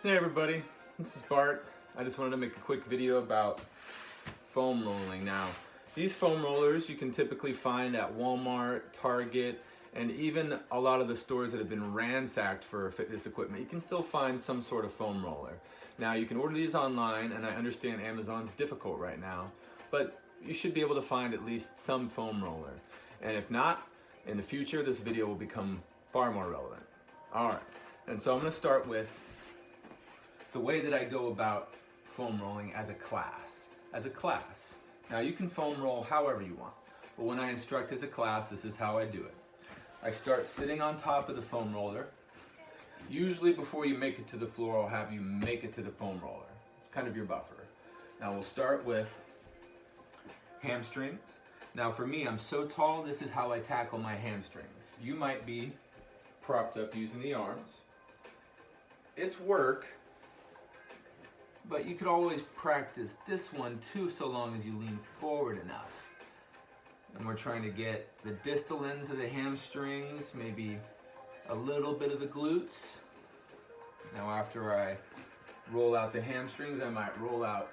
Hey everybody, this is Bart. I just wanted to make a quick video about foam rolling. Now, these foam rollers you can typically find at Walmart, Target, and even a lot of the stores that have been ransacked for fitness equipment. You can still find some sort of foam roller. Now, you can order these online, and I understand Amazon's difficult right now, but you should be able to find at least some foam roller. And if not, in the future, this video will become far more relevant. All right, and so I'm gonna start with the way that I go about foam rolling as a class. Now you can foam roll however you want, but when I instruct as a class, this is how I do it. I start sitting on top of the foam roller. Usually before you make it to the floor, I'll have you make it to the foam roller. It's kind of your buffer. Now we'll start with hamstrings. Now for me, I'm so tall, this is how I tackle my hamstrings. You might be propped up using the arms. It's work, but you could always practice this one too, so long as you lean forward enough. And we're trying to get the distal ends of the hamstrings, maybe a little bit of the glutes. Now after I roll out the hamstrings, I might roll out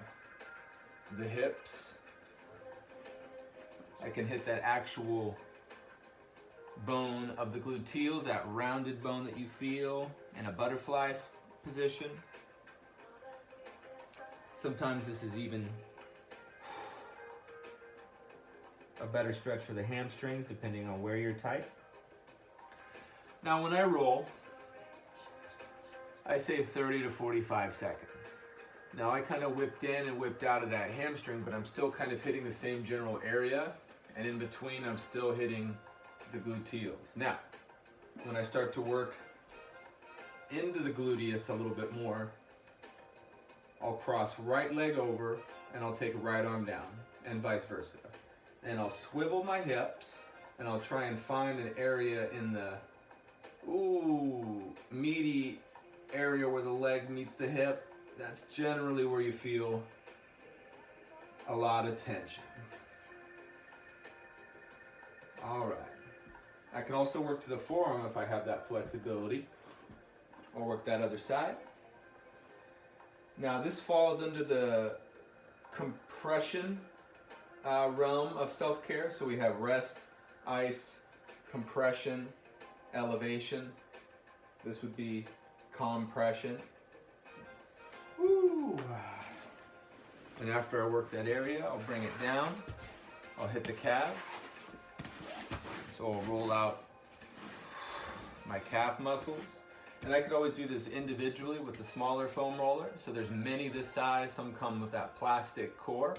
the hips. I can hit that actual bone of the gluteals, that rounded bone that you feel in a butterfly position. Sometimes this is even a better stretch for the hamstrings, depending on where you're tight. Now when I roll, I say 30 to 45 seconds. Now I kind of whipped in and whipped out of that hamstring, but I'm still kind of hitting the same general area, and in between I'm still hitting the gluteals. Now, when I start to work into the gluteus a little bit more, I'll cross right leg over and I'll take right arm down, and vice versa. And I'll swivel my hips and I'll try and find an area in the meaty area where the leg meets the hip. That's generally where you feel a lot of tension. All right. I can also work to the forearm if I have that flexibility, or work that other side. Now this falls under the compression realm of self-care. So we have rest, ice, compression, elevation. This would be compression. Woo. And after I work that area, I'll bring it down. I'll hit the calves. So I'll roll out my calf muscles. And I could always do this individually with the smaller foam roller. So there's many this size, some come with that plastic core.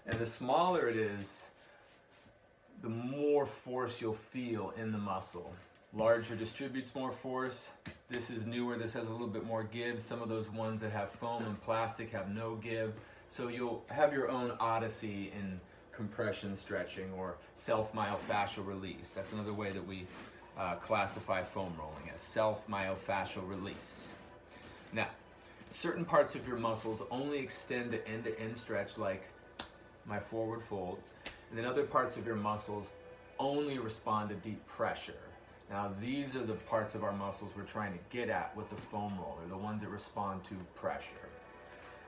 And the smaller it is, the more force you'll feel in the muscle. Larger distributes more force. This is newer, this has a little bit more give. Some of those ones that have foam and plastic have no give. So you'll have your own odyssey in compression stretching or self-myofascial release. That's another way that we classify foam rolling, as self-myofascial release. Now, certain parts of your muscles only extend to end-to-end stretch, like my forward fold, and then other parts of your muscles only respond to deep pressure. Now, these are the parts of our muscles we're trying to get at with the foam roller, the ones that respond to pressure.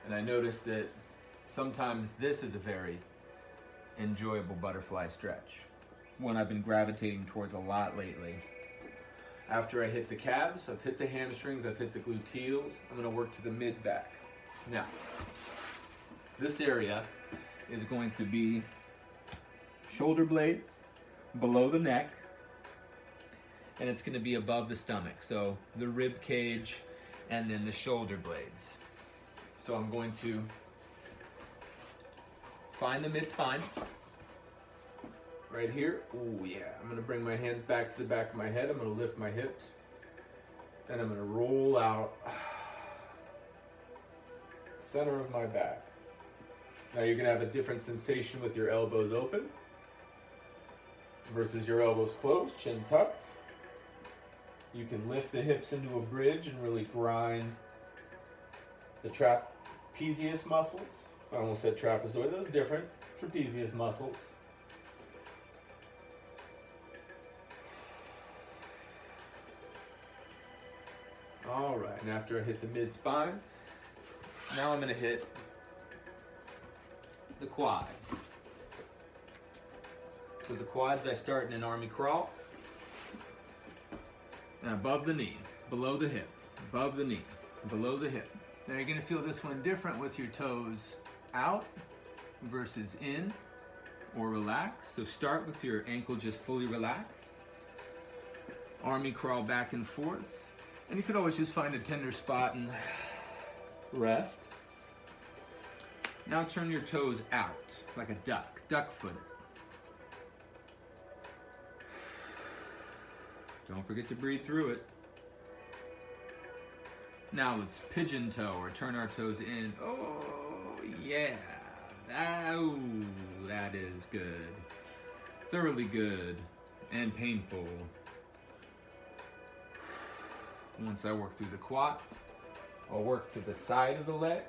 And I noticed that sometimes this is a very enjoyable butterfly stretch, one I've been gravitating towards a lot lately. After I hit the calves, I've hit the hamstrings, I've hit the gluteals, I'm going to work to the mid-back. Now, this area is going to be shoulder blades below the neck, and it's going to be above the stomach, so the rib cage and then the shoulder blades. So I'm going to find the mid-spine right here. Oh yeah, I'm going to bring my hands back to the back of my head. I'm going to lift my hips, and I'm going to roll out center of my back. Now you're going to have a different sensation with your elbows open versus your elbows closed, chin tucked. You can lift the hips into a bridge and really grind the trapezius muscles. I almost said trapezoid, those different. Trapezius muscles. All right, and after I hit the mid-spine, now I'm gonna hit the quads. So the quads, I start in an army crawl. And above the knee, below the hip, above the knee, below the hip. Now you're gonna feel this one different with your toes out versus in or relaxed. So start with your ankle just fully relaxed. Army crawl back and forth. And you could always just find a tender spot and rest. Now turn your toes out like a duck-footed. Don't forget to breathe through it. Now let's pigeon toe or turn our toes in. Oh, yeah. Oh, that is good. Thoroughly good and painful. Once I work through the quads, I'll work to the side of the leg.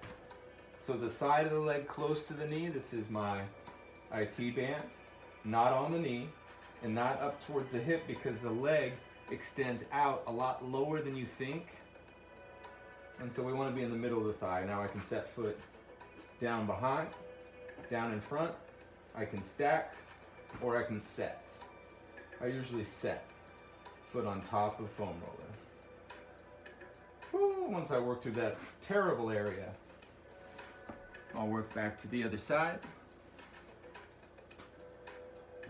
So the side of the leg close to the knee, this is my IT band, not on the knee and not up towards the hip because the leg extends out a lot lower than you think. And so we want to be in the middle of the thigh. Now I can set foot down behind, down in front, I can stack, or I can set. I usually set, foot on top of foam roller. Woo, once I work through that terrible area, I'll work back to the other side,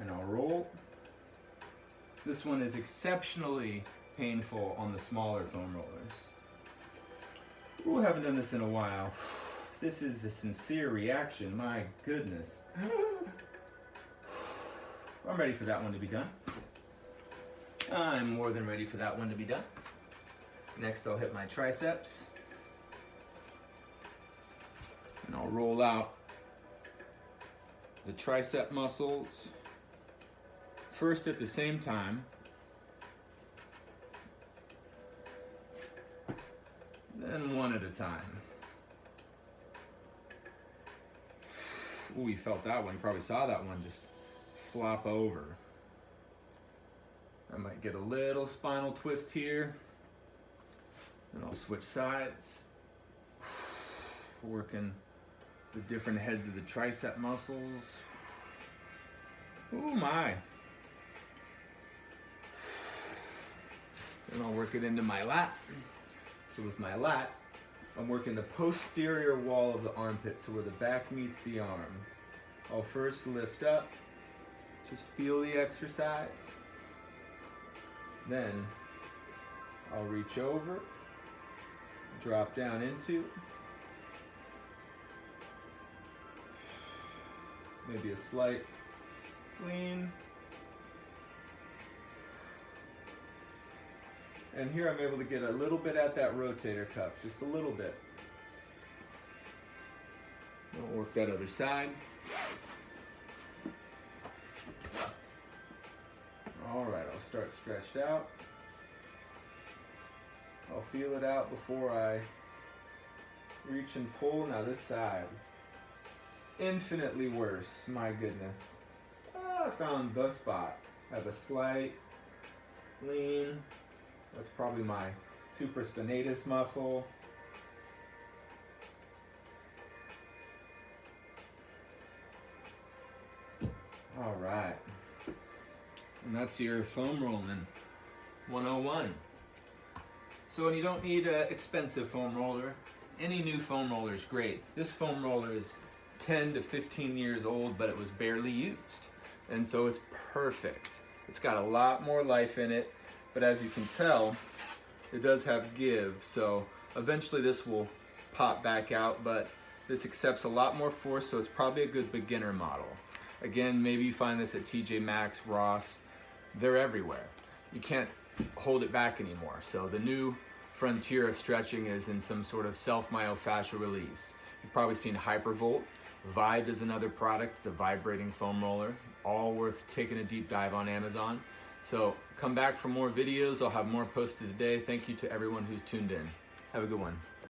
and I'll roll. This one is exceptionally painful on the smaller foam rollers. Ooh, haven't done this in a while. This is a sincere reaction, my goodness. I'm ready for that one to be done. I'm more than ready for that one to be done. Next I'll hit my triceps. And I'll roll out the tricep muscles first at the same time. Then one at a time. Ooh, you felt that one. You probably saw that one just flop over. I might get a little spinal twist here. And I'll switch sides. Working the different heads of the tricep muscles. Ooh, my. Then I'll work it into my lat. So with my lat, I'm working the posterior wall of the armpit, so where the back meets the arm. I'll first lift up, just feel the exercise. Then I'll reach over, drop down into, maybe a slight lean. And here I'm able to get a little bit at that rotator cuff, just a little bit. I'll work that other side. All right, I'll start stretched out. I'll feel it out before I reach and pull. Now this side, infinitely worse, my goodness. I found the spot. I have a slight lean. That's probably my supraspinatus muscle. All right. And that's your foam rolling 101. So when you don't need an expensive foam roller, any new foam roller is great. This foam roller is 10 to 15 years old, but it was barely used. And so it's perfect. It's got a lot more life in it. But as you can tell, it does have give, so eventually this will pop back out, but this accepts a lot more force, so it's probably a good beginner model. Again, maybe you find this at TJ Maxx, Ross, they're everywhere. You can't hold it back anymore, so the new frontier of stretching is in some sort of self-myofascial release. You've probably seen Hypervolt. Vibe is another product, it's a vibrating foam roller, all worth taking a deep dive on Amazon. So come back for more videos. I'll have more posted today. Thank you to everyone who's tuned in. Have a good one.